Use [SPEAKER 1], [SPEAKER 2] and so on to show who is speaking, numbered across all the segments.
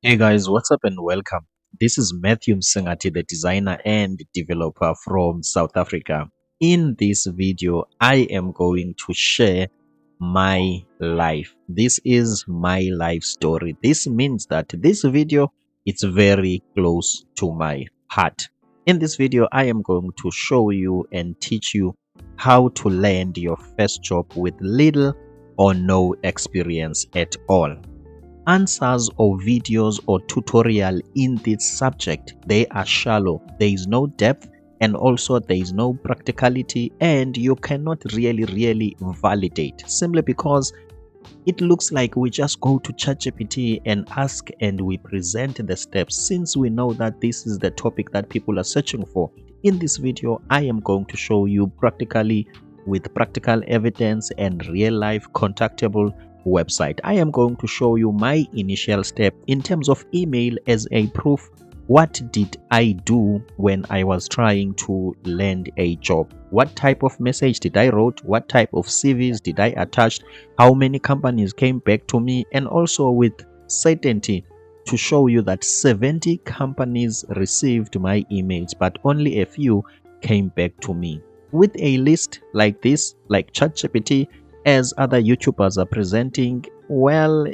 [SPEAKER 1] Hey guys, what's up and welcome. This is Matthew Msengati, the designer and developer from South Africa. In this video, I am going to share my life. This is my life story. This means that this video is very close to my heart. In this video, I am going to show you and teach you how to land your first job with little or no experience at all. Answers or videos or tutorial in this subject, they are shallow. There is no depth, and also there is no practicality, and you cannot really validate simply because it looks like we just go to ChatGPT and ask and we present the steps, since we know that this is the topic that people are searching for. In this video, I am going to show you practically with practical evidence and real life contactable website. I am going to show you my initial step in terms of email as a proof. What did I do when I was trying to land a job? What type of message did I wrote? What type of CVs did I attach? How many companies came back to me? And also with certainty to show you that 70 companies received my emails, but only a few came back to me. With a list like this, like ChatGPT, as other YouTubers are presenting, well,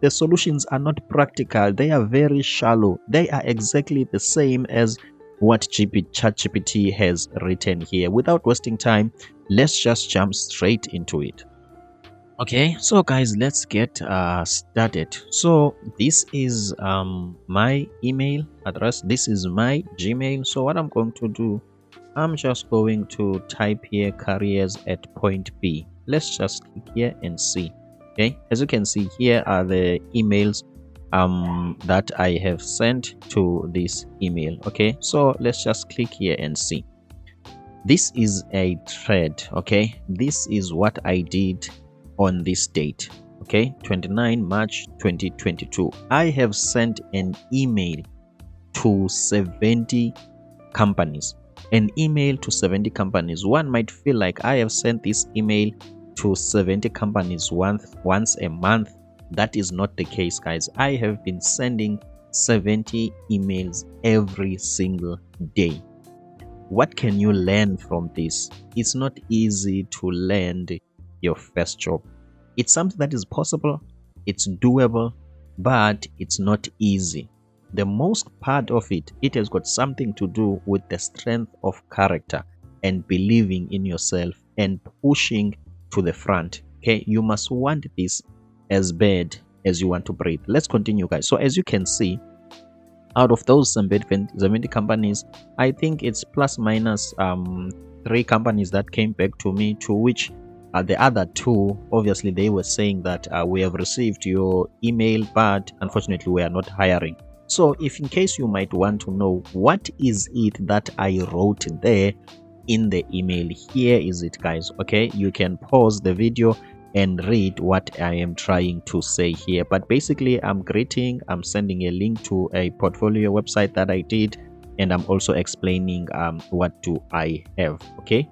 [SPEAKER 1] the solutions are not practical. They are very shallow. They are exactly the same as what ChatGPT has written here. Without wasting time, let's just jump straight into it. Okay, so guys, let's get started. So this is my email address. This is my Gmail. So what I'm going to do, I'm just going to type here careers at point B. Let's just click here and see. Okay, as you can see, here are the emails that I have sent to this email. Okay, so let's just click here and see. This is a thread. Okay, this is what I did on this date. Okay, 29 March 2022. I have sent an email to 70 companies. An email to 70 companies. One might feel like I have sent this email to 70 companies once a month. That is not the case, guys. I have been sending 70 emails every single day. What can you learn from this? It's not easy to land your first job. It's something that is possible, it's doable, but it's not easy. The most part of it, it has got something to do with the strength of character and believing in yourself and pushing to the front. Okay, you must want this as bad as you want to breathe. Let's continue, guys. So as you can see, out of those 70 companies, I think it's plus minus 3 companies that came back to me, to which the other 2, obviously they were saying that we have received your email, but unfortunately we are not hiring. So if in case you might want to know what is it that I wrote there in the email, here is it, guys. Okay, you can pause the video and read what I am trying to say here. But basically, I'm sending a link to a portfolio website that I did, and I'm also explaining what do I have. Okay,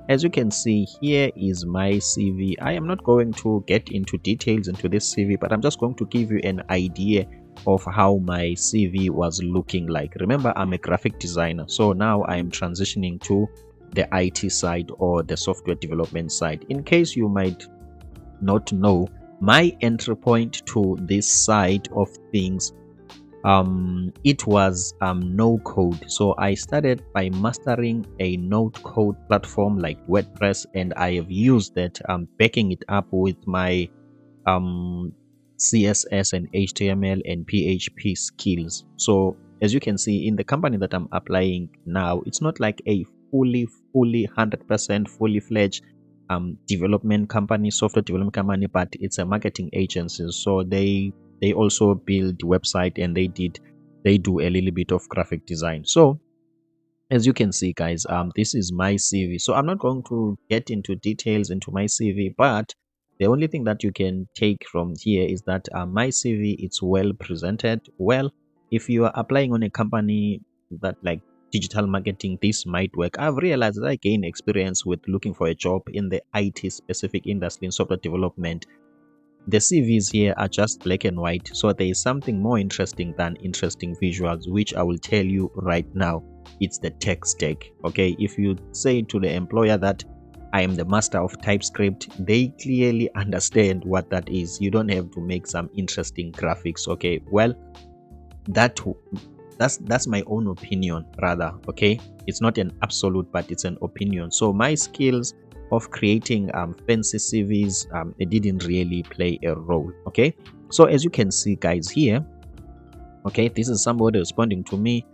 [SPEAKER 1] as you can see, here is my CV. I am not going to get into details into this CV, but I'm just going to give you an idea of how my CV was looking like. Remember, I'm a graphic designer, so now I am transitioning to the IT side or the software development side. In case you might not know, my entry point to this side of things, it was no code. So I started by mastering a no code platform like WordPress, and I have used that, backing it up with my CSS and HTML and PHP skills. So as you can see, in the company that I'm applying now, it's not like a fully 100% fully fledged development company, software development company, but it's a marketing agency. So they also build website, and they do a little bit of graphic design. So as you can see, guys, this is my CV. So I'm not going to get into details into my CV, but the only thing that you can take from here is that my CV, it's well presented. Well, if you are applying on a company that like digital marketing, this might work. I've realized that I gain experience with looking for a job in the IT specific industry in software development. The CVs here are just black and white, so there is something more interesting than interesting visuals, which I will tell you right now. It's the tech stack. Okay, if you say to the employer that I am the master of TypeScript, they clearly understand what that is. You don't have to make some interesting graphics. Okay, well, that's my own opinion rather. Okay, it's not an absolute, but it's an opinion. So my skills of creating fancy CVs, it didn't really play a role. Okay, so as you can see guys here, okay, this is somebody responding to me.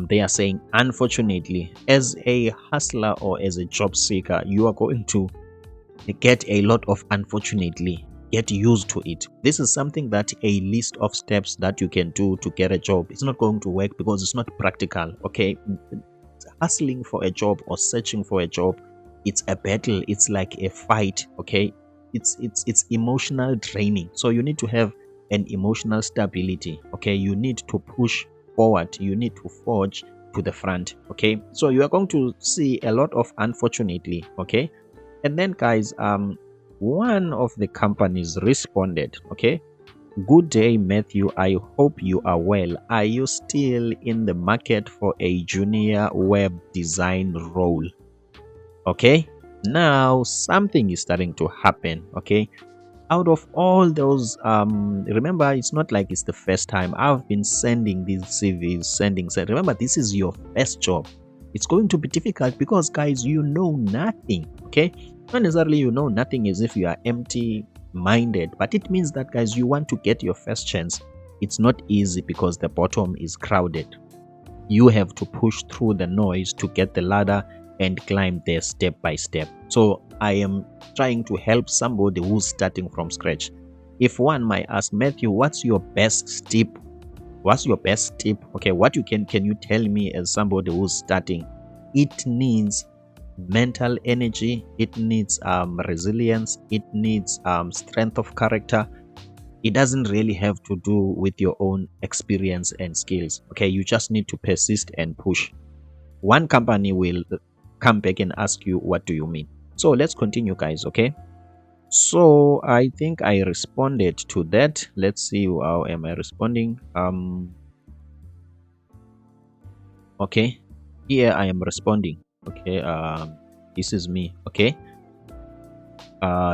[SPEAKER 1] They are saying, unfortunately, as a hustler or as a job seeker, you are going to get a lot of unfortunately. Get used to it. This is something that a list of steps that you can do to get a job. It's not going to work because it's not practical. Okay, hustling for a job or searching for a job, it's a battle. It's like a fight. Okay, it's emotional draining. So you need to have an emotional stability. Okay, you need to push forward. You need to forge to the front. Okay, so you are going to see a lot of unfortunately. Okay, and then guys, one of the companies responded. Okay, good day Matthew, I hope you are well. Are you still in the market for a junior web design role? Okay, now something is starting to happen. Okay, out of all those, remember, it's not like it's the first time I've been sending these CVs, remember, this is your first job. It's going to be difficult because guys, you know nothing. Okay, not necessarily you know nothing as if you are empty minded, but it means that guys, you want to get your first chance. It's not easy because the bottom is crowded. You have to push through the noise to get the ladder and climb there step by step. So I am trying to help somebody who's starting from scratch. If one might ask, Matthew, what's your best tip? What's your best tip? Okay, what can you tell me as somebody who's starting? It needs mental energy, it needs resilience, it needs strength of character. It doesn't really have to do with your own experience and skills. Okay, you just need to persist and push. One company will come back and ask you, what do you mean? So let's continue guys. Okay, so I think I responded to that. Let's see, how am I responding? Okay, here I am responding. Okay, this is me. Okay,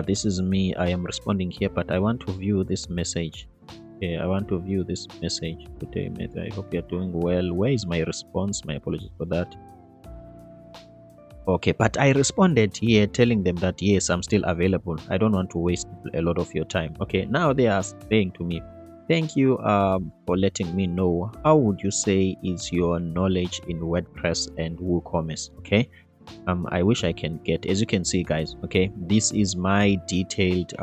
[SPEAKER 1] this is me. I am responding here, but I want to view this message. Okay, I want to view this message. Good day, mate. I hope you're doing well. Where is my response? My apologies for that. Okay, but I responded here telling them that yes, I'm still available. I don't want to waste a lot of your time. Okay, now they are saying to me, thank you for letting me know. How would you say is your knowledge in WordPress and WooCommerce? Okay, I wish I can get, as you can see guys, okay, this is my detailed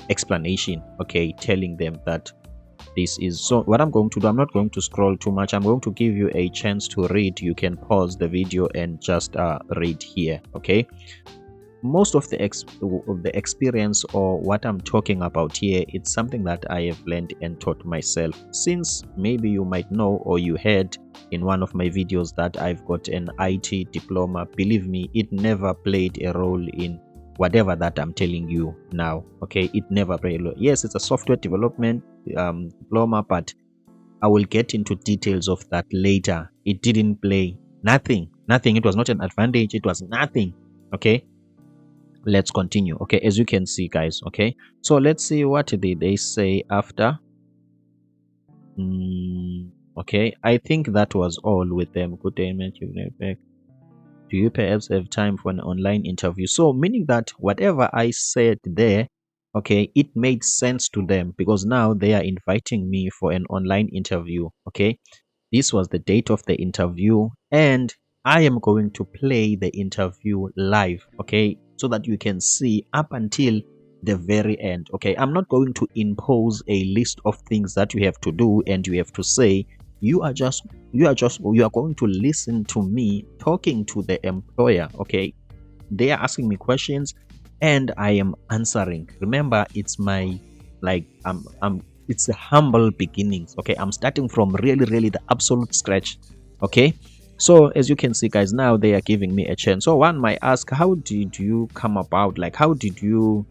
[SPEAKER 1] explanation. Okay, telling them that this is, so what I'm going to do, I'm not going to scroll too much. I'm going to give you a chance to read. You can pause the video and just read here. Okay, most of the experience or what I'm talking about here, it's something that I have learned and taught myself. Since maybe you might know or you heard in one of my videos that I've got an IT diploma, believe me, it never played a role in whatever that I'm telling you now. Okay, it never played a role. Yes, it's a software development diploma, but I will get into details of that later. It didn't play nothing. It was not an advantage. It was nothing. Okay, let's continue. Okay, as you can see guys. Okay, so let's see what did they say after. Okay, I think that was all with them. Good day, Matthew. Do you perhaps have time for an online interview? So meaning that whatever I said there, okay, it made sense to them because now they are inviting me for an online interview. Okay, this was the date of the interview and I am going to play the interview live. Okay, so that you can see up until the very end. Okay, I'm not going to impose a list of things that you have to do and you have to say. You are going to listen to me talking to the employer. Okay, they are asking me questions and I am answering. Remember, it's my, like, it's the humble beginnings. Okay, I'm starting from really the absolute scratch. Okay, so as you can see guys, now they are giving me a chance. So one might ask, how did you come about, like how did you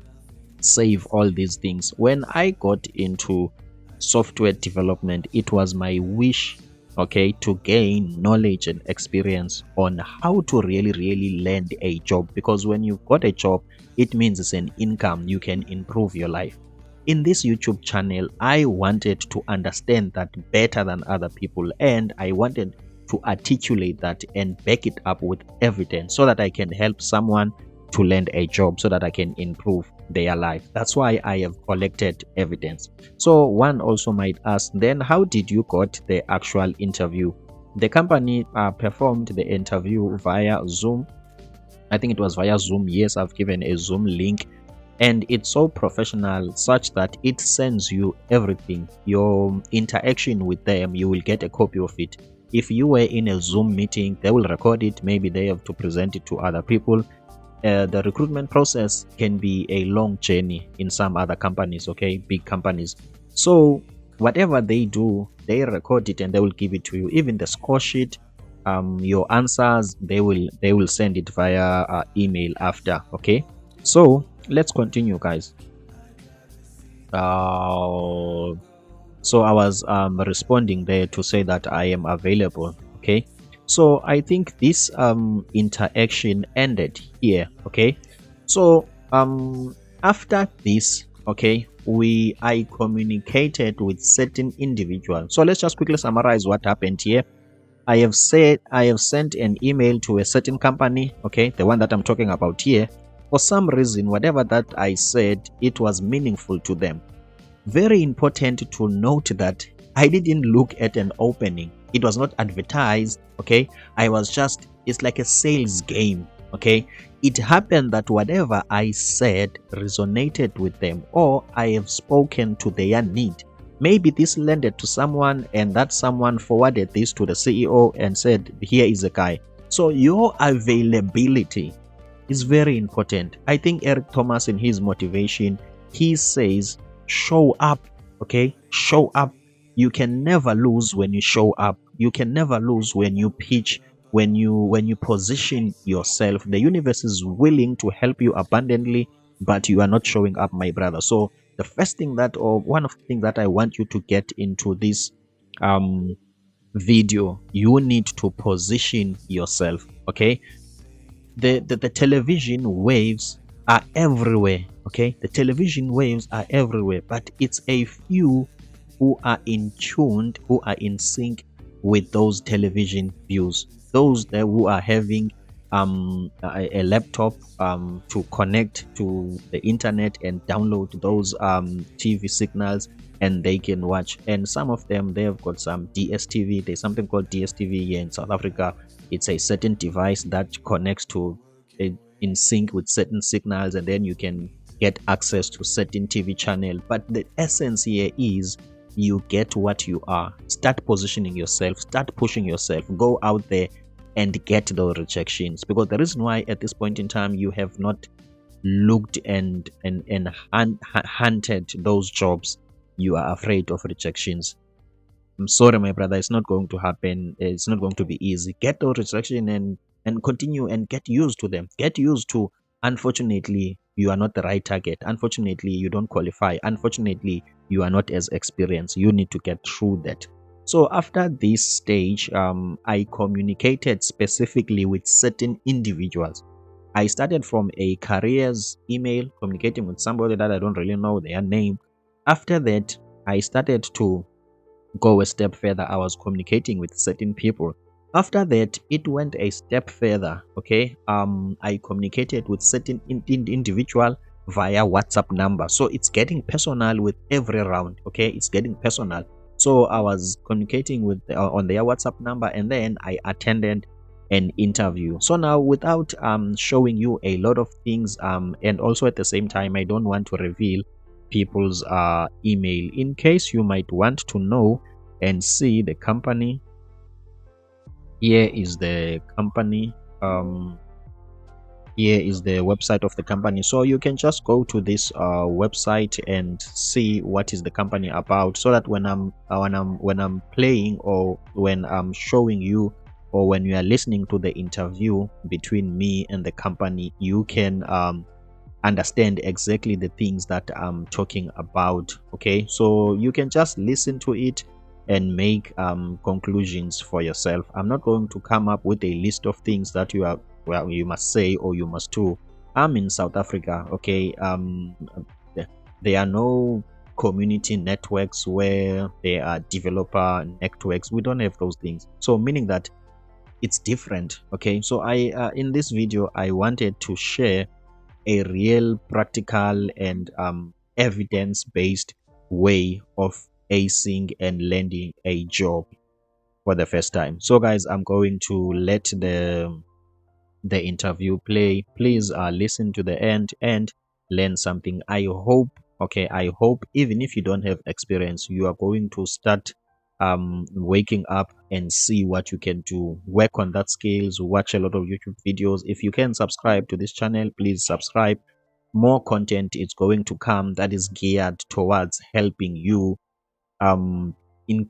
[SPEAKER 1] save all these things. When I got into software development, it was my wish, okay, to gain knowledge and experience on how to really land a job, because when you've got a job, it means it's an income. You can improve your life. In this YouTube channel, I wanted to understand that better than other people, and I wanted to articulate that and back it up with evidence so that I can help someone to land a job, so that I can improve their life. That's why I have collected evidence. So one also might ask, then how did you got the actual interview? The company performed the interview via Zoom. I think it was via Zoom. Yes, I've given a Zoom link, and it's so professional such that it sends you everything. Your interaction with them, you will get a copy of it. If you were in a Zoom meeting, they will record it. Maybe they have to present it to other people. The recruitment process can be a long journey in some other companies, okay, big companies. So whatever they do, they record it and they will give it to you. Even the score sheet, your answers, they will send it via email after. Okay, so let's continue, guys. So I was responding there to say that I am available. Okay, so I think this interaction ended here. Okay, so after this, okay, I communicated with certain individuals. So let's just quickly summarize what happened here. I have sent an email to a certain company, okay, the one that I'm talking about here. For some reason, whatever that I said, it was meaningful to them. Very important to note that I didn't look at an opening. It was not advertised, okay? It's like a sales game, okay? It happened that whatever I said resonated with them, or I have spoken to their need. Maybe this landed to someone, and that someone forwarded this to the CEO and said, here is a guy. So your availability is very important. I think Eric Thomas, in his motivation, he says, show up. Okay, show up. You can never lose when you show up. You can never lose when you pitch, when you position yourself. The universe is willing to help you abundantly, but you are not showing up, my brother. So the first thing that, or one of the things that I want you to get into this video, you need to position yourself. Okay, the television waves are everywhere. Okay, the television waves are everywhere, but it's a few who are in tuned, who are in sync with those television views. Those that who are having a laptop to connect to the internet and download those TV signals, and they can watch. And some of them, they have got some DSTV. There's something called DSTV here in South Africa. It's a certain device that connects to in sync with certain signals, and then you can get access to certain TV channel. But the essence here is you get what you are. Start positioning yourself, start pushing yourself, go out there and get those rejections. Because the reason why at this point in time you have not looked and hunted those jobs, you are afraid of rejections. I'm sorry, my brother, it's not going to happen. It's not going to be easy. Get those rejection and continue and get used to them. Get used to, unfortunately, you are not the right target. Unfortunately, you don't qualify. Unfortunately, you are not as experienced. You need to get through that. So after this stage, I communicated specifically with certain individuals. I started from a careers email, communicating with somebody that I don't really know their name. After that, I started to go a step further. I was communicating with certain people. After that, it went a step further. Okay, I communicated with certain individual via WhatsApp number. So it's getting personal with every round. Okay, it's getting personal. So I was communicating with on their WhatsApp number, and then I attended an interview. So now, without showing you a lot of things, and also at the same time, I don't want to reveal people's email in case you might want to know and see the company. Here is the company. Here is the website of the company, so you can just go to this website and see what is the company about, so that when I'm playing, or when I'm showing you, or when you are listening to the interview between me and the company, you can understand exactly the things that I'm talking about. Okay, so you can just listen to it and make conclusions for yourself. I'm not going to come up with a list of things that you must say or you must do. I'm in South Africa. Okay, there are no community networks where there are developer networks. We don't have those things, so meaning that it's different. Okay, so I in this video I wanted to share a real practical and evidence-based way of acing and landing a job for the first time. So guys, I'm going to let the interview play. Please listen to the end and learn something. I hope, okay, I hope even if you don't have experience, you are going to start waking up and see what you can do. Work on that skills, watch a lot of YouTube videos. If you can subscribe to this channel, please subscribe. More content is going to come that is geared towards helping you um, in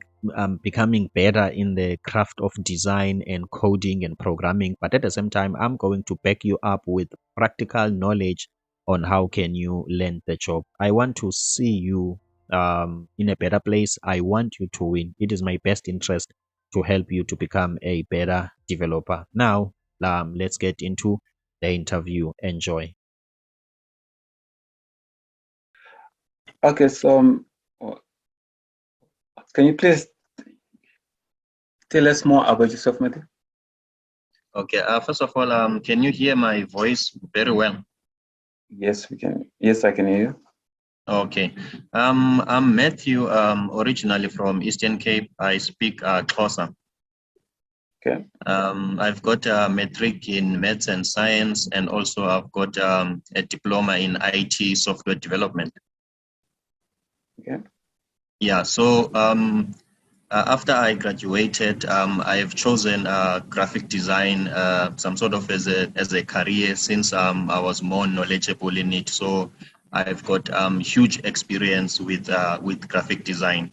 [SPEAKER 1] becoming better in the craft of design and coding and programming. But at the same time, I'm going to back you up with practical knowledge on how can you learn the job. I want to see you in a better place. I want you to win. It is my best interest to help you to become a better developer. Now, let's get into the interview. Enjoy.
[SPEAKER 2] Okay, so can you please tell us more about yourself, Matthew?
[SPEAKER 1] Okay. First of all, can you hear my voice very well?
[SPEAKER 2] Yes, we can. Yes, I can hear you.
[SPEAKER 1] Okay. I'm Matthew, originally from Eastern Cape. I speak Xhosa.
[SPEAKER 2] Okay.
[SPEAKER 1] I've got a matric in maths and science, and also I've got a diploma in IT software development.
[SPEAKER 2] Okay.
[SPEAKER 1] Yeah. So after I graduated, I've chosen graphic design, some sort of as a career, since I was more knowledgeable in it. So I've got huge experience with graphic design.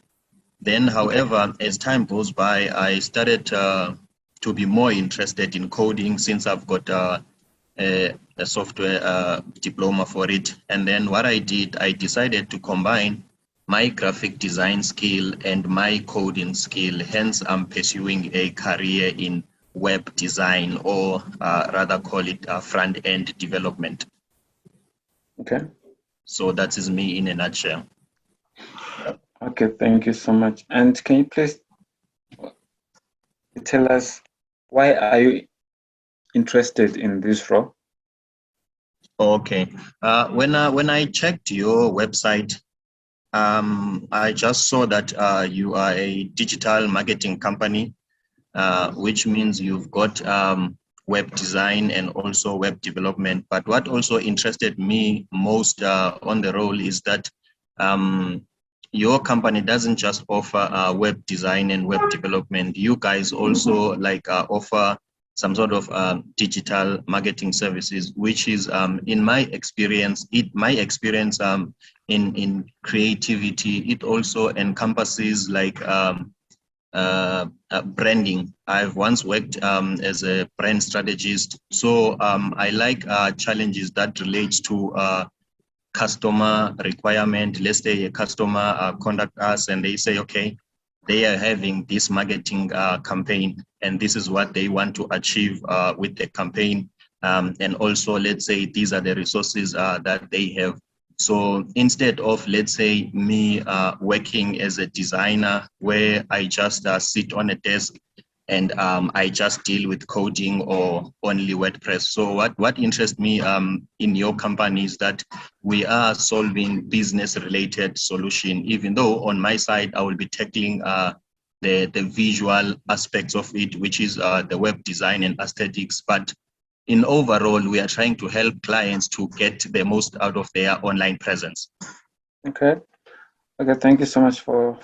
[SPEAKER 1] Then,
[SPEAKER 2] Okay.
[SPEAKER 1] however, as time goes by, I started to be more interested in coding, since I've got a software diploma for it. And then what I did, I decided to combine my graphic design skill and my coding skill. Hence, I'm pursuing a career in web design, or rather call it front-end development.
[SPEAKER 2] Okay.
[SPEAKER 1] So that is me in a nutshell.
[SPEAKER 2] Okay, thank you so much. And can you please tell us, why are you interested in this role?
[SPEAKER 1] Okay. When I checked your website, I just saw that you are a digital marketing company, which means you've got web design and also web development. But what also interested me most on the role is that your company doesn't just offer web design and web development. You guys also like offer some sort of digital marketing services, which is in my experience, in creativity, it also encompasses like branding. I've once worked as a brand strategist, so I like challenges that relate to customer requirement. Let's say a customer contact us and they say, okay, they are having this marketing campaign, and this is what they want to achieve with the campaign. And also, let's say these are the resources that they have. So instead of, let's say, me working as a designer where I just sit on a desk and I just deal with coding or only WordPress. So what interests me in your company is that we are solving business-related solution, even though on my side, I will be tackling the visual aspects of it, which is the web design and aesthetics. But in overall, we are trying to help clients to get the most out of their online presence.
[SPEAKER 2] Okay. Okay, thank you so much for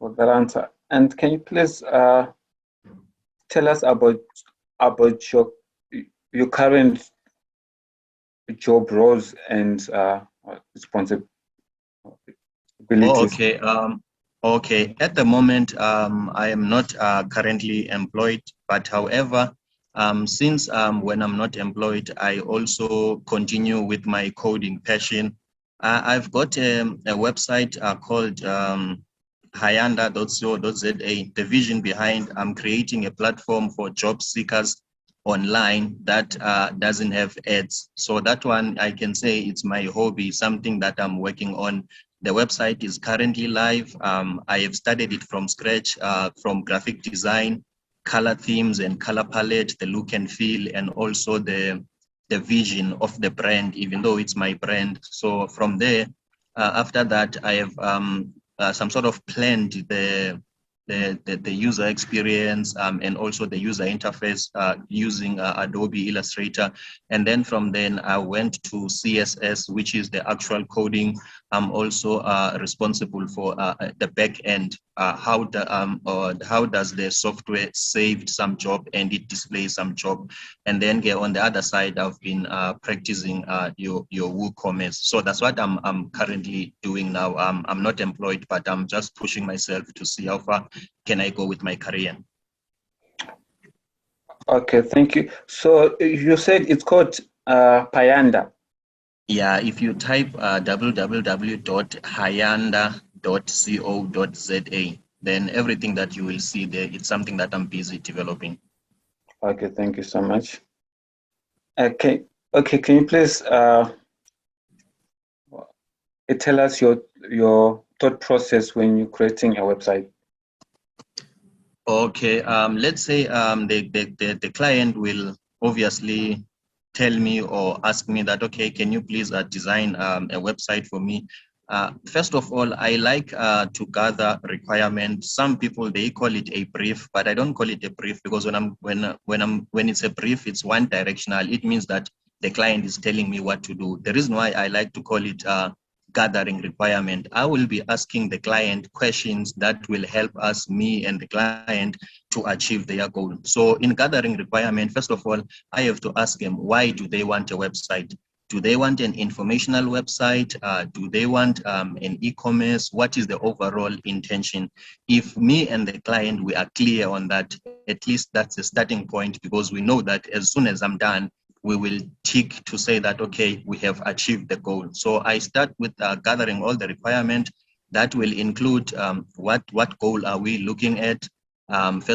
[SPEAKER 2] that answer. And can you please tell us about your current job roles and responsibilities?
[SPEAKER 1] Oh, okay. Okay. At the moment, I am not currently employed, but however,
[SPEAKER 3] Since when I'm not employed, I also continue with my coding passion. I've got a website called hyanda.co.za. The vision behind I'm creating a platform for job seekers online that doesn't have ads. So that one, I can say it's my hobby, something that I'm working on. The website is currently live. I have studied it from scratch, from graphic design, color themes and color palette, the look and feel, and also the vision of the brand, even though it's my brand. So from there, after that, I have some sort of planned the user experience and also the user interface using Adobe Illustrator. And then from then I went to CSS, which is the actual coding. I'm also responsible for the back end. How does the software save some job and it displays some job? And then on the other side, I've been practicing your WooCommerce. So that's what I'm currently doing now. I'm not employed, but I'm just pushing myself to see how far can I go with my career.
[SPEAKER 2] Okay, thank you. So you said it's called Payanda.
[SPEAKER 3] Yeah, if you type www.hyanda.co.za, then everything that you will see there, it's something that I'm busy developing.
[SPEAKER 2] Okay, thank you so much. Okay, can you please tell us your thought process when you're creating a website?
[SPEAKER 3] Okay, let's say the client will obviously tell me or ask me that, okay, can you please design a website for me? First of all, I like to gather requirements. Some people, they call it a brief, but I don't call it a brief because when it's a brief, it's one directional. It means that the client is telling me what to do. The reason why I like to call it gathering requirement, I will be asking the client questions that will help us, me and the client, to achieve their goal. So in gathering requirement, first of all, I have to ask them, why do they want a website? Do they want an informational website? Do they want an e-commerce? What is the overall intention? If me and the client, we are clear on that, at least that's the starting point, because we know that as soon as I'm done, we will tick to say that, okay, we have achieved the goal. So I start with gathering all the requirement. That will include what goal are we looking at?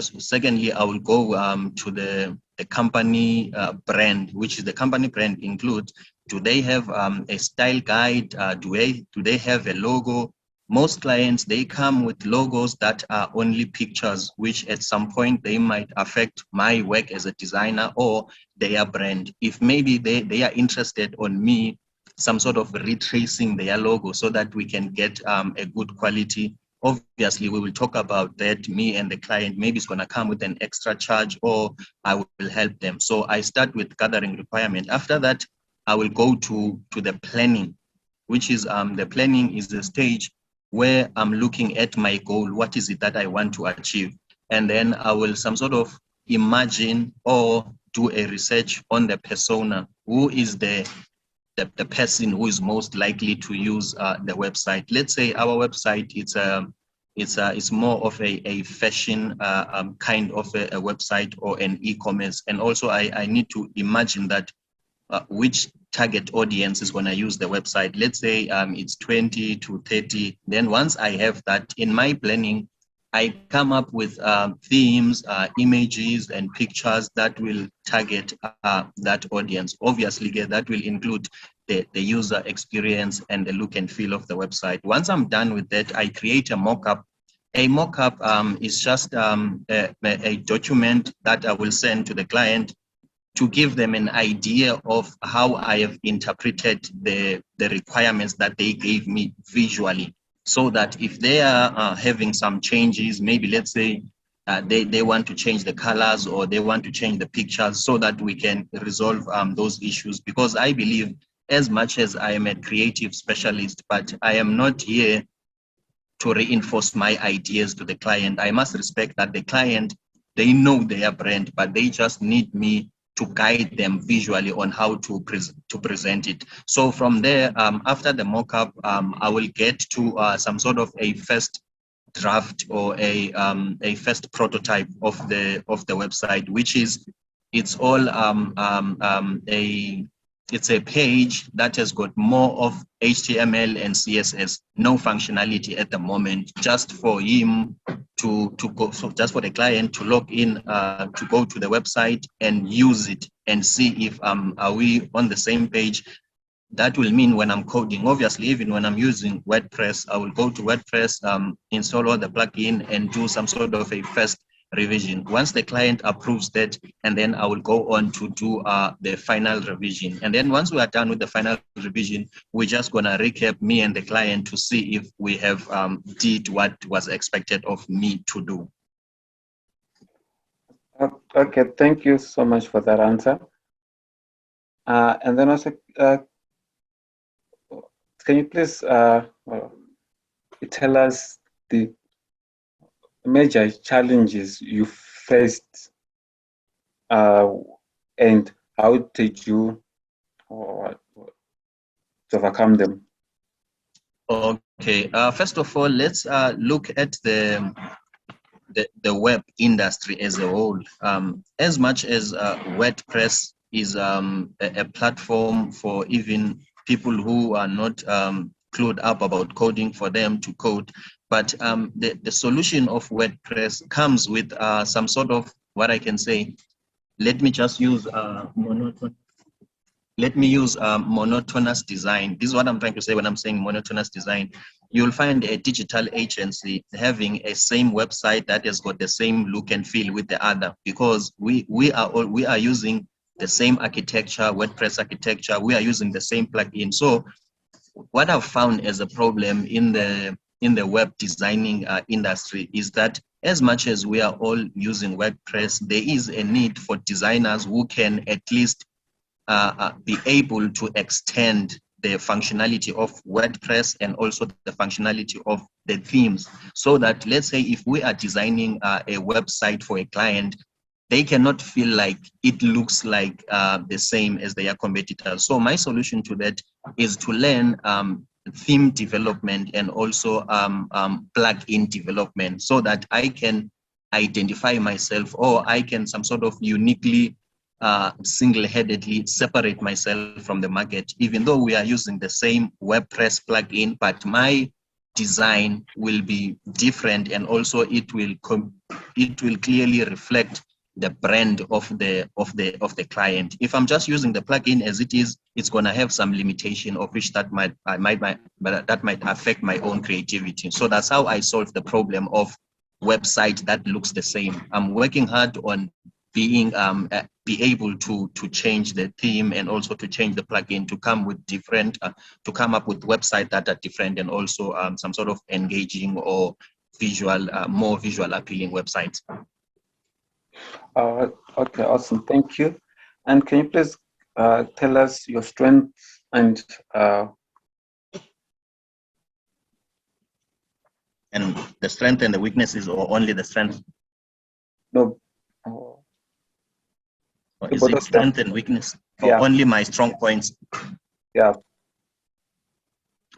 [SPEAKER 3] Secondly, I will go to the company brand, which is the company brand includes, do they have a style guide? Do they have a logo? Most clients, they come with logos that are only pictures, which at some point they might affect my work as a designer or their brand. If maybe they are interested on me, some sort of retracing their logo so that we can get a good quality. Obviously, we will talk about that. Me and the client, maybe it's going to come with an extra charge or I will help them. So I start with gathering requirement. After that, I will go to the planning, which is the planning is the stage where I'm looking at my goal. What is it that I want to achieve? And then I will some sort of imagine or do a research on the persona. Who is the person who is most likely to use the website? Let's say our website, it's more of a fashion kind of a website or an e-commerce. And also I need to imagine that which target audience is going to use the website. Let's say it's 20 to 30. Then once I have that in my planning, I come up with themes, images, and pictures that will target that audience. Obviously, that will include the user experience and the look and feel of the website. Once I'm done with that, I create a mock-up. A mock-up is just a document that I will send to the client to give them an idea of how I have interpreted the requirements that they gave me visually, so that if they are having some changes, maybe let's say they want to change the colors or they want to change the pictures, so that we can resolve those issues. Because I believe, as much as I am a creative specialist, but I am not here to reinforce my ideas to the client. I must respect that the client, they know their brand, but they just need me to guide them visually on how to present it. So from there, after the mock-up, I will get to some sort of a first draft or a first prototype of the website, which is it's all it's a page that has got more of HTML and CSS, no functionality at the moment, just for him to go, so just for the client to log in, to go to the website and use it and see if are we on the same page. That will mean when I'm coding, obviously, even when I'm using WordPress, I will go to WordPress, install all the plugin and do some sort of a first revision. Once the client approves that, and then I will go on to do the final revision. And then once we are done with the final revision, we're just gonna recap, me and the client, to see if we have did what was expected of me to do.
[SPEAKER 2] Okay, thank you so much for that answer. And then also, can you please tell us the major challenges you faced, and how did you overcome them?
[SPEAKER 3] Okay, first of all, let's look at the web industry as a whole. As much as WordPress is a platform for even people who are not clued up about coding, for them to code, but the solution of WordPress comes with some sort of, what I can say, let me just use monotonous design. This is what I'm trying to say when I'm saying monotonous design. You'll find a digital agency having a same website that has got the same look and feel with the other, because we are using the same architecture, WordPress architecture. We are using the same plugin. So what I've found as a problem in the web designing industry is that as much as we are all using WordPress, there is a need for designers who can at least be able to extend the functionality of WordPress and also the functionality of the themes, so that, let's say, if we are designing a website for a client, they cannot feel like it looks like the same as their competitors. So my solution to that is to learn theme development and also plug-in development, so that I can identify myself, or I can some sort of uniquely single-handedly separate myself from the market, even though we are using the same WordPress plugin, but my design will be different, and also it will clearly reflect the brand of the client. If I'm just using the plugin as it is, it's going to have some limitation, of which that might affect my own creativity. So that's how I solve the problem of website that looks the same. I'm working hard on being be able to change the theme and also to change the plugin to come with different to come up with websites that are different, and also some sort of engaging or visual, more visual appealing websites.
[SPEAKER 2] Okay, awesome, thank you. And can you please tell us your strengths and
[SPEAKER 3] the strength and the weaknesses, or only the strength?
[SPEAKER 2] No.
[SPEAKER 3] Is it strength and weakness, or
[SPEAKER 2] yeah,
[SPEAKER 3] only my strong points?
[SPEAKER 2] Yeah.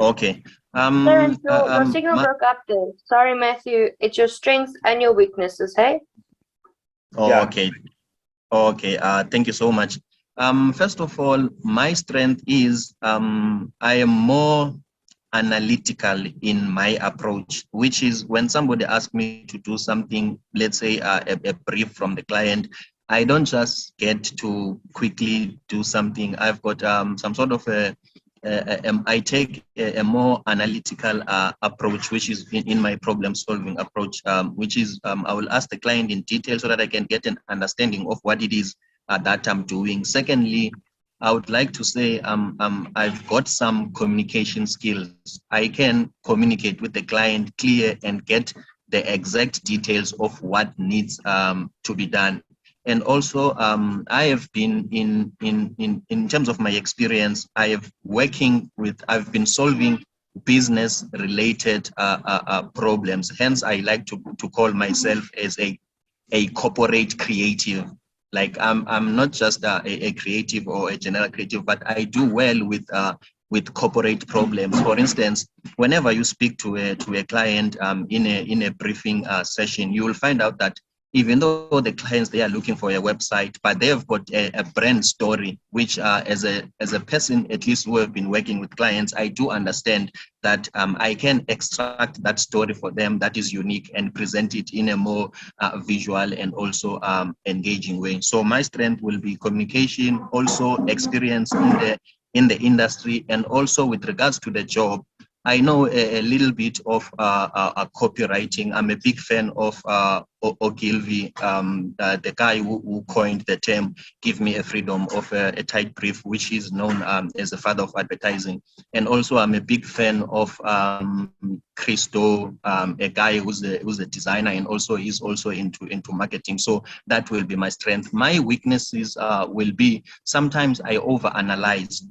[SPEAKER 3] Okay.
[SPEAKER 4] Sorry, your signal broke up there. Sorry, Matthew. It's your strengths and your weaknesses, hey?
[SPEAKER 3] Oh,
[SPEAKER 2] yeah.
[SPEAKER 3] Okay. Okay. Thank you so much. First of all, my strength is I am more analytical in my approach, which is when somebody asks me to do something, let's say a brief from the client, I don't just get to quickly do something. I've got some sort of I take a more analytical approach, which is in my problem solving approach, which is I will ask the client in detail so that I can get an understanding of what it is that I'm doing. Secondly, I would like to say I've got some communication skills. I can communicate with the client clear and get the exact details of what needs to be done. And also, I have been in terms of my experience, I've been solving business related problems. Hence, I like to call myself as a corporate creative. Like I'm not just a creative or a general creative, but I do well with corporate problems. For instance, whenever you speak to a client in a briefing session, you will find out that even though the clients, they are looking for a website, but they have got a brand story, which as a person, at least who have been working with clients, I do understand that I can extract that story for them that is unique and present it in a more visual and also engaging way. So my strength will be communication, also experience in the industry, and also with regards to the job, I know a little bit of copywriting. I'm a big fan of Ogilvy, the guy who coined the term "give me a freedom of a tight brief," which is known as the father of advertising. And also, I'm a big fan of Christo, a guy who's a designer, and also he's also into marketing. So that will be my strength. My weaknesses will be sometimes I overanalyze.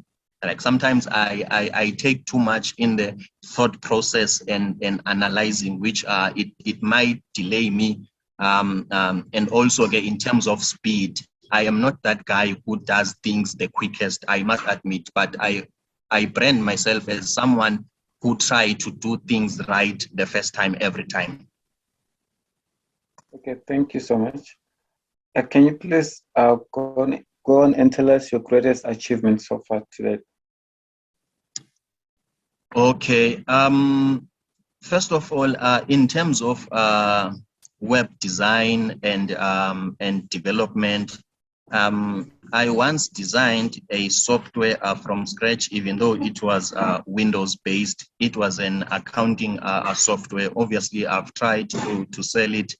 [SPEAKER 3] Like sometimes I take too much in the thought process and analyzing, which it might delay me. And also in terms of speed, I am not that guy who does things the quickest, I must admit, but I brand myself as someone who try to do things right the first time, every time.
[SPEAKER 2] Okay, thank you so much. Can you please go on and tell us your greatest achievement so far today?
[SPEAKER 3] Okay. First of all, in terms of web design and development, I once designed a software from scratch, even though it was Windows based. It was an accounting software. Obviously, I've tried to sell it,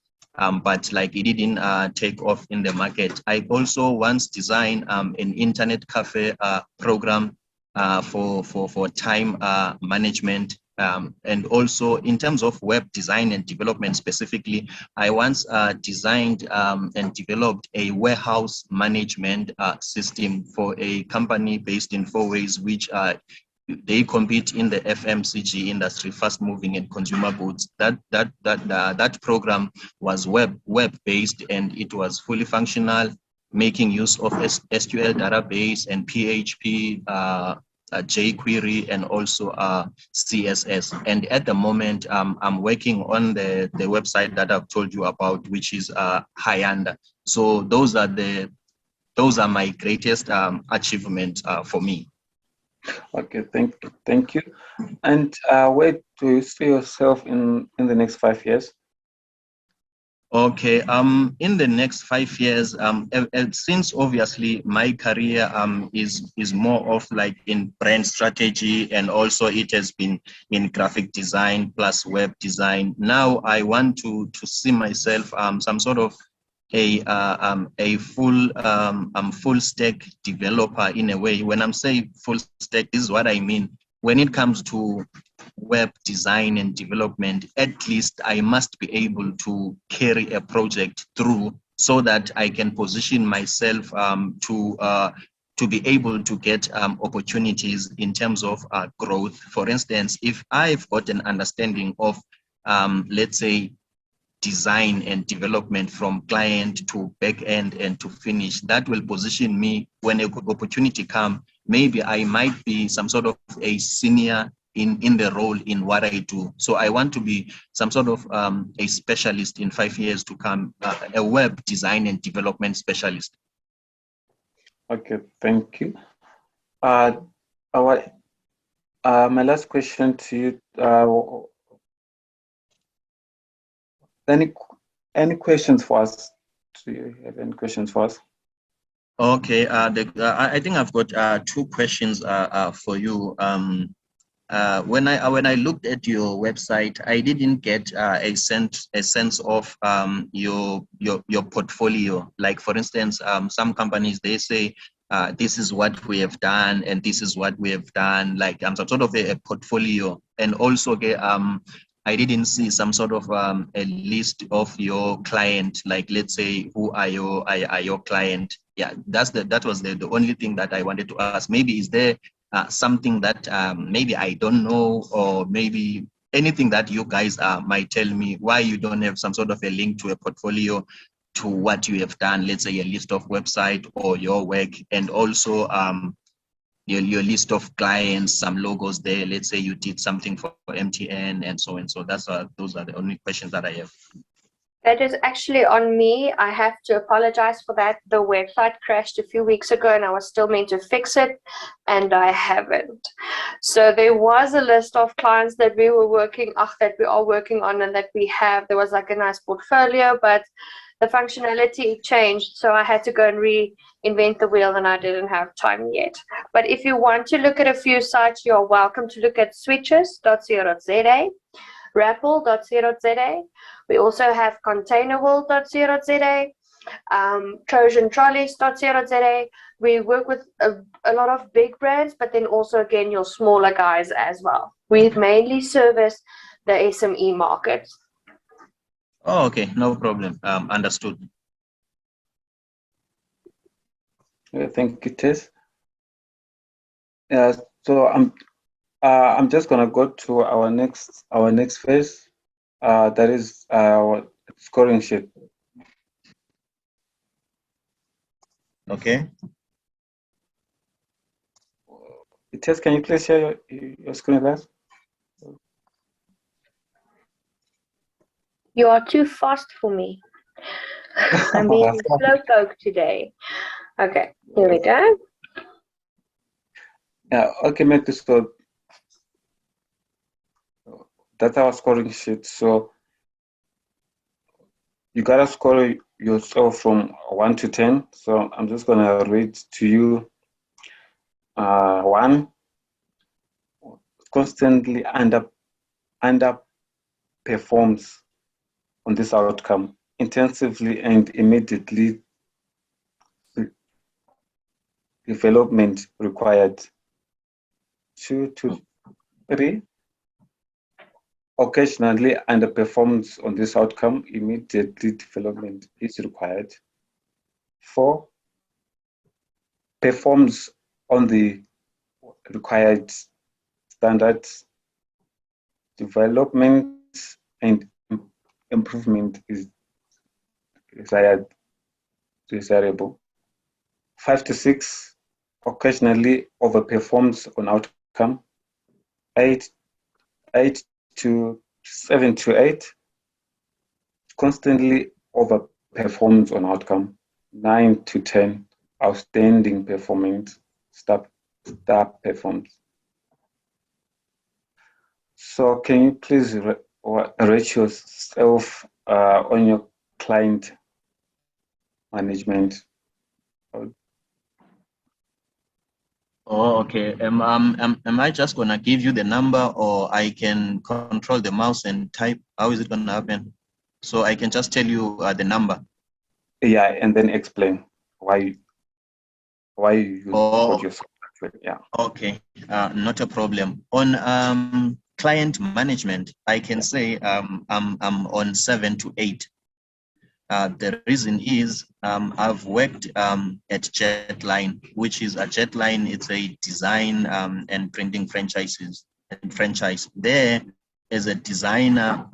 [SPEAKER 3] but like it didn't take off in the market. I also once designed an internet cafe program for time management. And also in terms of web design and development specifically, I once designed and developed a warehouse management system for a company based in Fourways, which they compete in the FMCG industry, fast moving and consumer goods. That program was web based, and it was fully functional, making use of SQL database and PHP, jQuery, and also CSS. And at the moment, I'm working on the website that I've told you about, which is Hyanda. So those are my greatest achievements for me.
[SPEAKER 2] Okay, thank you. And where do you see yourself in the next 5 years?
[SPEAKER 3] Okay, in the next 5 years, since obviously my career is more of like in brand strategy, and also it has been in graphic design plus web design. Now I want to see myself some sort of a full stack developer in a way. When I'm saying full stack, this is what I mean. When it comes to web design and development, at least I must be able to carry a project through so that I can position myself to be able to get opportunities in terms of growth. For instance, if I've got an understanding of, let's say, design and development from client to back end and to finish, that will position me when a good opportunity comes. Maybe I might be some sort of a senior in the role in what I do. So I want to be some sort of a specialist in 5 years to come, a web design and development specialist.
[SPEAKER 2] Okay, thank you. My last question to you, any questions for us? Do you have any questions for us?
[SPEAKER 3] Okay, I think I've got 2 questions for you. When I looked at your website, I didn't get a sense of your portfolio. Like for instance, some companies, they say this is what we have done and this is what we have done. Like some sort of a portfolio, and also I didn't see some sort of a list of your client. Like let's say, who are your client? Yeah, that was the only thing that I wanted to ask. Maybe is there something that maybe I don't know, or maybe anything that you guys might tell me why you don't have some sort of a link to a portfolio to what you have done, let's say a list of website or your work, and also your list of clients, some logos there. Let's say you did something for MTN and so on. So those are the only questions that I have.
[SPEAKER 4] That is actually on me. I have to apologize for that. The website crashed a few weeks ago and I was still meant to fix it and I haven't. So there was a list of clients that we are working on and that we have. There was like a nice portfolio, but the functionality changed. So I had to go and reinvent the wheel and I didn't have time yet. But if you want to look at a few sites, you're welcome to look at switches.co.za, rappel.co.za. We also have containerworld.co.za, trojantrolleys.co.za. We work with a lot of big brands, but then also, again, your smaller guys as well. We mainly service the SME market.
[SPEAKER 3] Oh, okay, no problem. Understood.
[SPEAKER 2] Thank you, Tess. So I'm just gonna go to our next phase. That is our scoring sheet.
[SPEAKER 3] Okay.
[SPEAKER 2] Tess, can you please share your screen, guys?
[SPEAKER 4] You are too fast for me. I'm being a slowpoke today. Okay, here we go.
[SPEAKER 2] Yeah, okay, Matthew, so that's our scoring sheet. So you gotta score yourself from 1 to 10. So I'm just gonna read to you 1, constantly underperforms on this outcome, intensively and immediately development required. 2 to 3, occasionally underperforms on this outcome, immediately development is required. 4, performs on the required standards, development and improvement is desirable. 5 to 6, occasionally overperforms on outcome. 8 to 7 to 8, constantly overperforms on outcome. 9 to 10, outstanding performance, star performs. So can you please rate yourself on your client management?
[SPEAKER 3] Oh, okay. Am I just gonna give you the number, or I can control the mouse and type? How is it gonna happen? So I can just tell you the number.
[SPEAKER 2] Yeah, and then explain why you got your software. Yeah.
[SPEAKER 3] Okay, not a problem. On client management, I can say I'm on 7 to 8. The reason is I've worked at Jetline, which is a Jetline. It's a design and printing franchise. There, as a designer,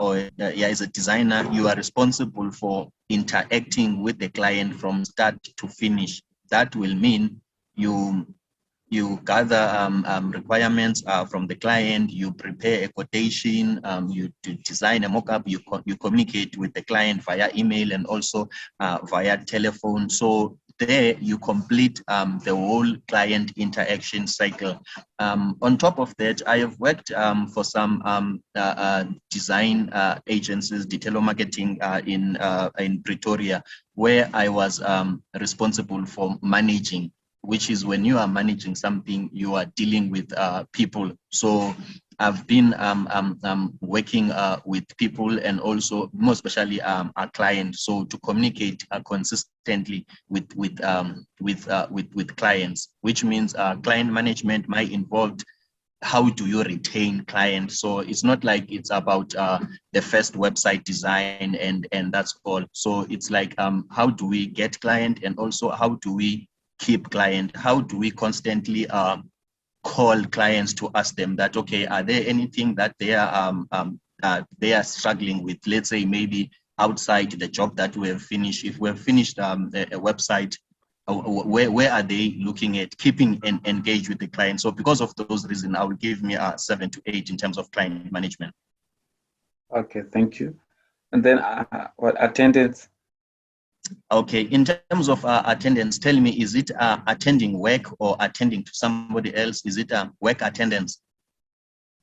[SPEAKER 3] you are responsible for interacting with the client from start to finish. That will mean you gather requirements from the client, you prepare a quotation, you design a mock-up, you communicate with the client via email and also via telephone. So there you complete the whole client interaction cycle. On top of that, I have worked for some design agencies, detail marketing in Pretoria, where I was responsible for managing, which is when you are managing something, you are dealing with people. So I've been working with people and also more especially our clients. So to communicate consistently with clients, which means client management might involve how do you retain clients. So it's not like it's about the first website design and that's all. So it's like how do we get client, and also how do we keep client? How do we constantly call clients to ask them that, okay, are there anything that they are struggling with? Let's say maybe outside the job that we have finished. If we have finished a website, where are they looking at keeping and engage with the client? So because of those reasons, I will give me a 7 to 8 in terms of client management.
[SPEAKER 2] Okay, thank you. And then what attendance?
[SPEAKER 3] Okay, in terms of attendance, tell me, is it attending work or attending to somebody else? Is it work attendance,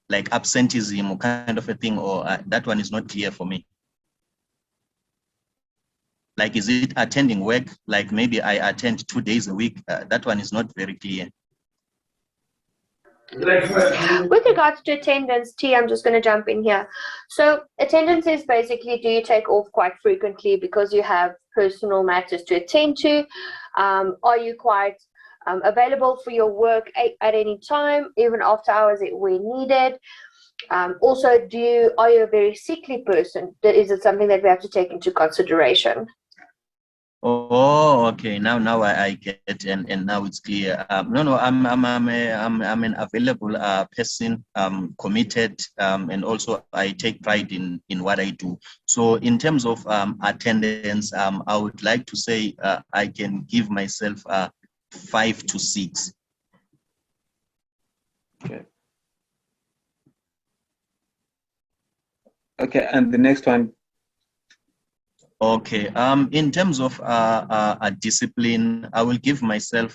[SPEAKER 3] like absenteeism or kind of a thing, or that one is not clear for me? Like, is it attending work? Like maybe I attend 2 days a week. That one is not very clear.
[SPEAKER 4] With regards to attendance, T, I'm just going to jump in here. So attendance is basically, do you take off quite frequently because you have personal matters to attend to? Are you quite available for your work at any time, even after hours where needed? Also, are you a very sickly person? Is it something that we have to take into consideration?
[SPEAKER 3] Oh, okay. Now I get it, and now it's clear. No, I'm an available person, committed, and also I take pride in what I do. So in terms of attendance, I would like to say I can give myself 5 to 6.
[SPEAKER 2] Okay. Okay, and the next one.
[SPEAKER 3] Okay. In terms of a discipline, I will give myself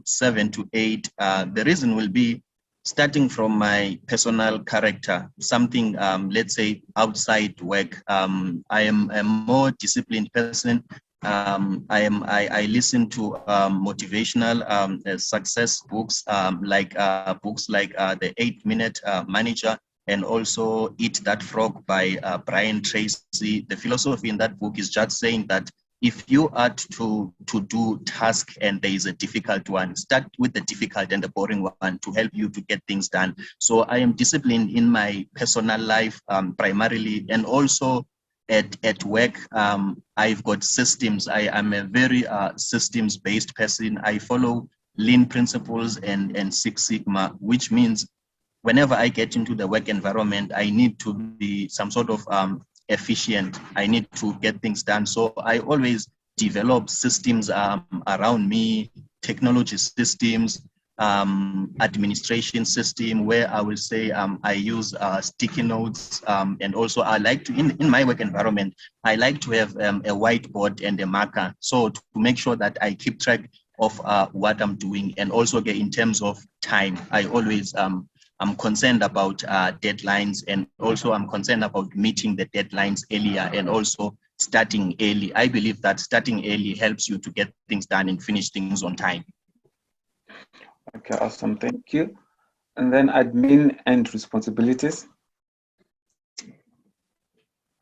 [SPEAKER 3] 7 to 8. The reason will be starting from my personal character, something let's say outside work. I am a more disciplined person. I listen to motivational success books, like books like the 8-Minute Manager, and also Eat That Frog by Brian Tracy. The philosophy in that book is just saying that if you are to do task and there is a difficult one, start with the difficult and the boring one to help you to get things done. So I am disciplined in my personal life primarily, and also at work. I've got systems. I am a very systems-based person. I follow lean principles and Six Sigma, which means whenever I get into the work environment, I need to be some sort of efficient. I need to get things done. So I always develop systems around me, technology systems, administration system, where I will say I use sticky notes, and also I like to, in my work environment, I like to have a whiteboard and a marker. So to make sure that I keep track of what I'm doing, and also get in terms of time, I always I'm concerned about deadlines, and also I'm concerned about meeting the deadlines earlier and also starting early. I believe that starting early helps you to get things done and finish things on time.
[SPEAKER 2] Okay, awesome. Thank you. And then admin and responsibilities.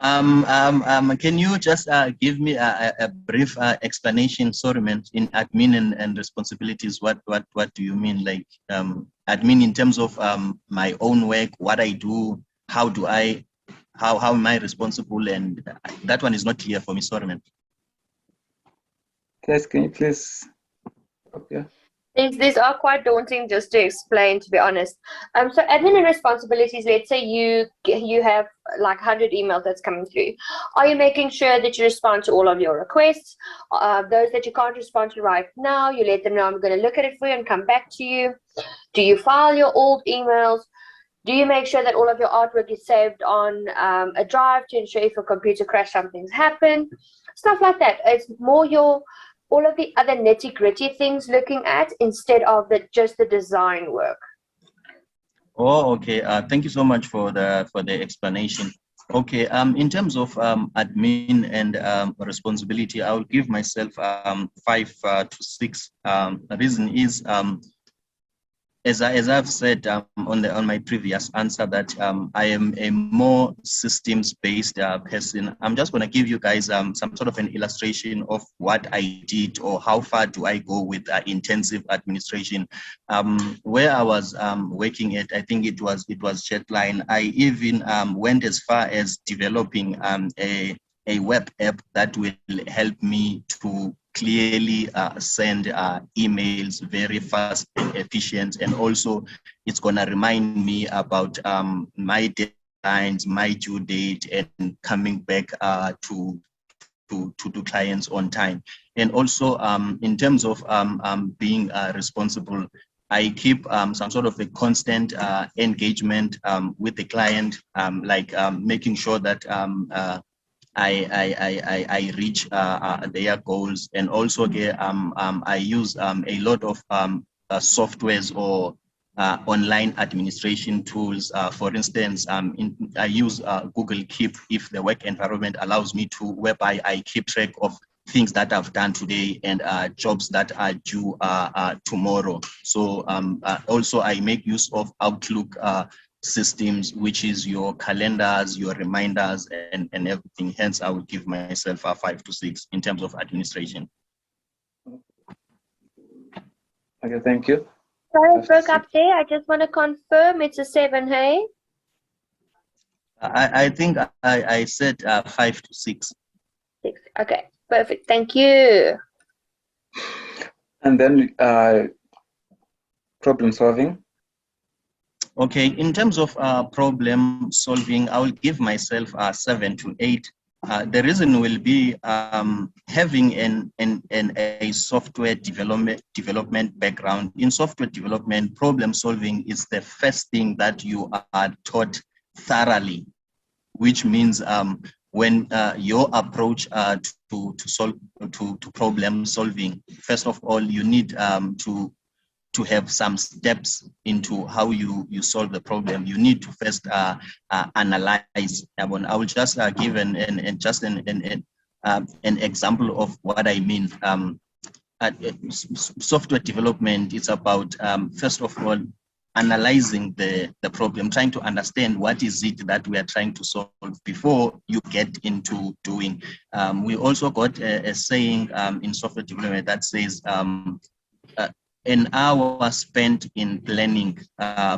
[SPEAKER 3] Can you just give me a brief explanation, sorry, man, in admin and responsibilities? What do you mean? Like admin in terms of my own work, what I do, how am I responsible? And that one is not clear for me, sorry, man.
[SPEAKER 2] Guys, can you please? Okay.
[SPEAKER 4] These are quite daunting just to explain, to be honest. So admin and responsibilities, let's say you have like 100 emails that's coming through. Are you making sure that you respond to all of your requests? Those that you can't respond to right now, you let them know I'm going to look at it for you and come back to you. Do you file your old emails? Do you make sure that all of your artwork is saved on a drive to ensure if your computer crash, something's happened? Stuff like that. It's more all of the other nitty-gritty things looking at instead of just the design work.
[SPEAKER 3] Oh, okay. Thank you so much for the explanation. Okay. In terms of admin and responsibility, I will give myself 5 to 6. The reason is as I've said on my previous answer, that I am a more systems-based person. I'm just going to give you guys some sort of an illustration of what I did, or how far do I go with intensive administration. Where I was working at, I think it was Jetline. I even went as far as developing a web app that will help me to clearly send emails very fast and efficient, and also it's going to remind me about my deadlines, my due date, and coming back to clients on time. And also in terms of being responsible, I keep some sort of a constant engagement with the client, like making sure that I reach their goals. And also I use a lot of softwares or online administration tools. For instance, I use Google Keep if the work environment allows me to, whereby I keep track of things that I've done today and jobs that are due tomorrow. So also I make use of Outlook systems, which is your calendars, your reminders, and everything. Hence, I would give myself a 5 to 6 in terms of administration.
[SPEAKER 2] Okay, thank you.
[SPEAKER 4] Sorry, I broke up there. I just want to confirm it's a 7, hey?
[SPEAKER 3] I think I said 5 to 6.
[SPEAKER 4] 6. Okay, perfect. Thank you.
[SPEAKER 2] And then problem solving.
[SPEAKER 3] Okay, in terms of problem solving, I will give myself 7 to 8. The reason will be having a software development background. In software development, problem solving is the first thing that you are taught thoroughly, which means when your approach to problem solving, first of all, you need to have some steps into how you solve the problem. You need to first analyze. I will just give an example of what I mean. Software development is about, first of all, analyzing the problem, trying to understand what is it that we are trying to solve before you get into doing. We also got a saying in software development that says, an hour spent in planning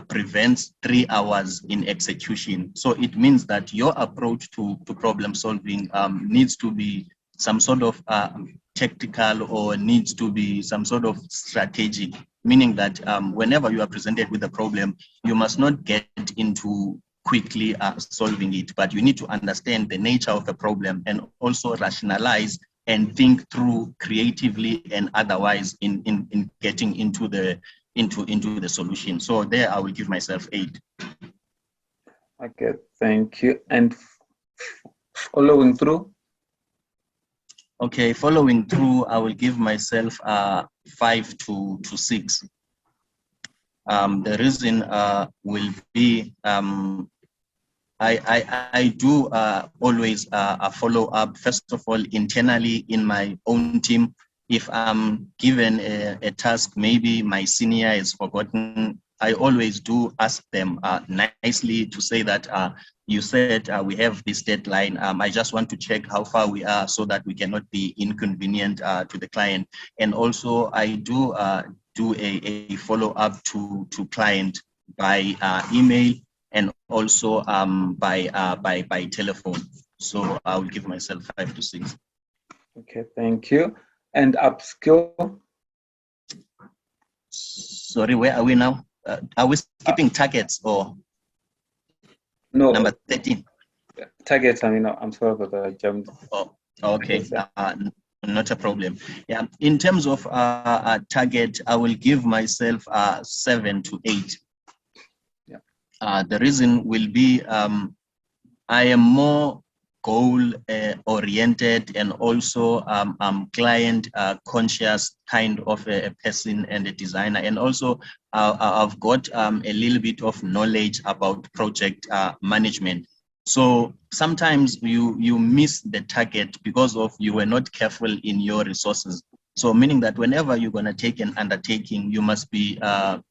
[SPEAKER 3] prevents 3 hours in execution. So it means that your approach to problem solving needs to be some sort of tactical, or needs to be some sort of strategic, meaning that whenever you are presented with a problem, you must not get into quickly solving it, but you need to understand the nature of the problem and also rationalize and think through creatively and otherwise in getting into the solution. So there I will give myself 8.
[SPEAKER 2] Okay, thank you. And following through?
[SPEAKER 3] Okay, following through, I will give myself 5 to 6. The reason will be I do always follow up, first of all, internally in my own team. If I'm given a task, maybe my senior is forgotten, I always do ask them nicely to say that you said we have this deadline. I just want to check how far we are so that we cannot be inconvenient to the client. And also I do a follow-up to client by email, and also by telephone. So I will give myself 5 to 6.
[SPEAKER 2] Okay, thank you. And upskill?
[SPEAKER 3] Sorry, where are we now? Are we skipping targets or
[SPEAKER 2] no?
[SPEAKER 3] Number 13.
[SPEAKER 2] Targets, I'm sorry about that. I jumped.
[SPEAKER 3] Oh, okay. Not a problem. Yeah. In terms of target, I will give myself 7 to 8. The reason will be I am more goal oriented, and also client conscious kind of a person and a designer. And also I've got a little bit of knowledge about project management. So sometimes you miss the target because of you were not careful in your resources. So meaning that whenever you're going to take an undertaking, you must be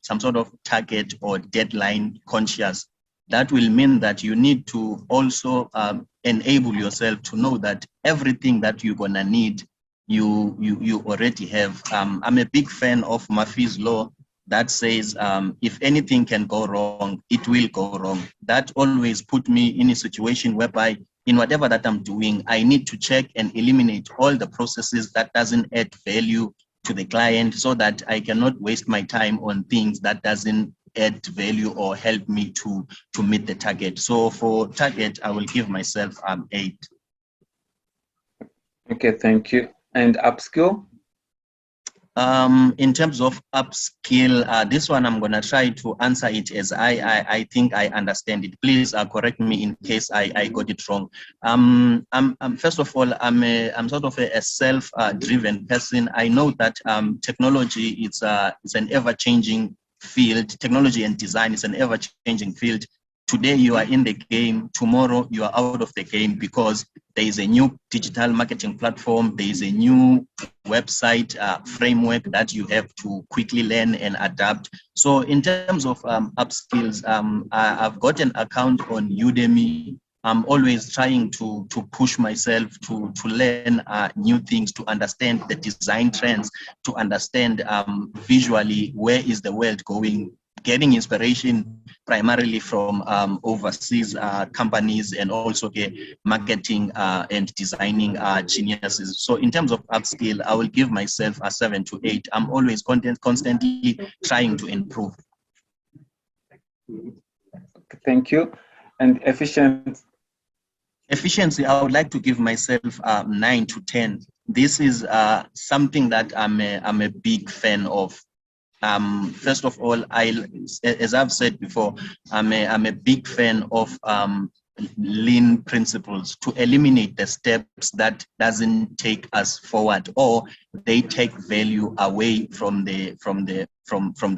[SPEAKER 3] some sort of target or deadline conscious. That will mean that you need to also enable yourself to know that everything that you're going to need, you already have. I'm a big fan of Murphy's Law that says if anything can go wrong, it will go wrong. That always put me in a situation whereby in whatever that I'm doing, I need to check and eliminate all the processes that doesn't add value to the client, so that I cannot waste my time on things that doesn't add value or help me to meet the target. So for target, I will give myself 8.
[SPEAKER 2] Okay, thank you. And upskill?
[SPEAKER 3] In terms of upskill, this one I'm gonna try to answer it as I think I understand it. Please correct me in case I got it wrong. First of all, I'm sort of a self-driven person. I know that technology is an ever-changing field. Technology and design is an ever-changing field. Today you are in the game, tomorrow you are out of the game because there is a new digital marketing platform, there is a new website framework that you have to quickly learn and adapt. So in terms of upskills, I've got an account on Udemy. I'm always trying to push myself to learn new things, to understand the design trends, to understand visually where is the world going, getting inspiration primarily from overseas companies and also marketing and designing geniuses. So in terms of upskill, I will give myself a 7 to 8. I'm always constantly trying to improve.
[SPEAKER 2] Thank you. And efficiency?
[SPEAKER 3] Efficiency, I would like to give myself 9 to 10. This is something that I'm a big fan of. First of all, as I've said before, I'm a big fan of lean principles to eliminate the steps that doesn't take us forward or they take value away from the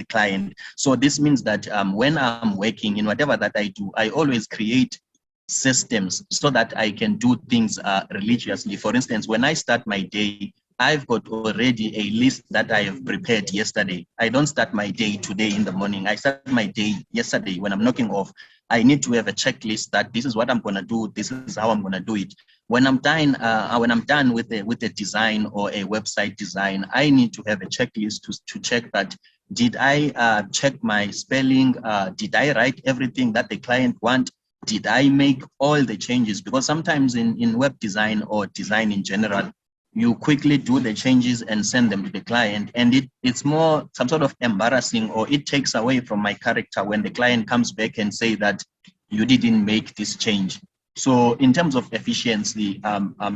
[SPEAKER 3] client. So this means that when I'm working in whatever that I do, I always create systems so that I can do things religiously. For instance, when I start my day, I've got already a list that I have prepared yesterday. I don't start my day today in the morning. I start my day yesterday when I'm knocking off. I need to have a checklist that this is what I'm gonna do. This is how I'm gonna do it. When I'm done with the design or a website design, I need to have a checklist to check that. Did I check my spelling? Did I write everything that the client wants? Did I make all the changes? Because sometimes in web design or design in general, you quickly do the changes and send them to the client. And it's more some sort of embarrassing, or it takes away from my character when the client comes back and say that you didn't make this change. So in terms of efficiency,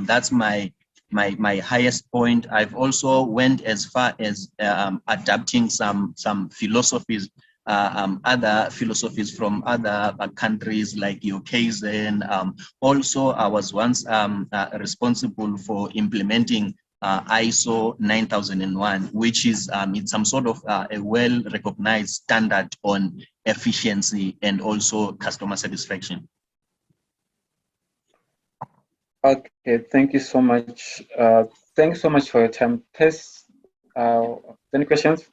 [SPEAKER 3] that's my highest point. I've also went as far as adapting some philosophies, other philosophies from other countries like UKZN. Also, I was once responsible for implementing ISO 9001, which is it's some sort of a well-recognized standard on efficiency and also customer satisfaction.
[SPEAKER 2] Okay, thank you so much. Thanks so much for your time. Tess, any questions?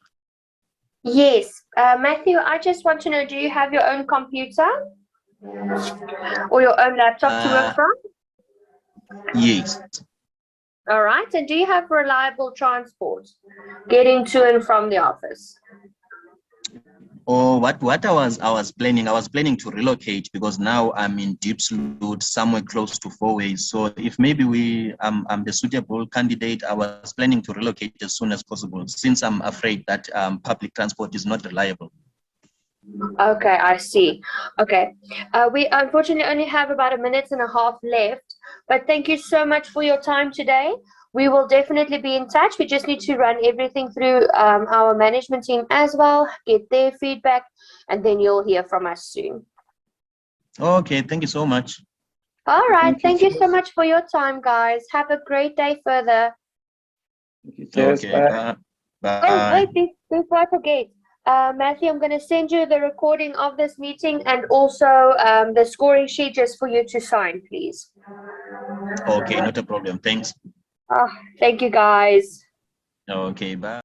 [SPEAKER 4] Yes, Matthew, I just want to know, do you have your own computer or your own laptop to work from?
[SPEAKER 3] Yes.
[SPEAKER 4] All right, and do you have reliable transport getting to and from the office?
[SPEAKER 3] Or what I was planning to relocate, because now I'm in Diepsloot, somewhere close to Fourways. So if maybe I'm the suitable candidate, I was planning to relocate as soon as possible, since I'm afraid that public transport is not reliable.
[SPEAKER 4] Okay, I see. Okay, we unfortunately only have about 1.5 minutes left, but thank you so much for your time today. We will definitely be in touch. We just need to run everything through our management team as well, get their feedback, and then you'll hear from us soon.
[SPEAKER 3] Okay, thank you so much.
[SPEAKER 4] All right, thank you so much for your time, guys. Have a great day further.
[SPEAKER 2] Cheers,
[SPEAKER 3] Okay,
[SPEAKER 2] bye.
[SPEAKER 3] Bye.
[SPEAKER 4] Oh, wait, before I forget, Matthew, I'm going to send you the recording of this meeting and also the scoring sheet just for you to sign, please.
[SPEAKER 3] Okay, not a problem. Thanks.
[SPEAKER 4] Thank you, guys.
[SPEAKER 3] Okay, bye.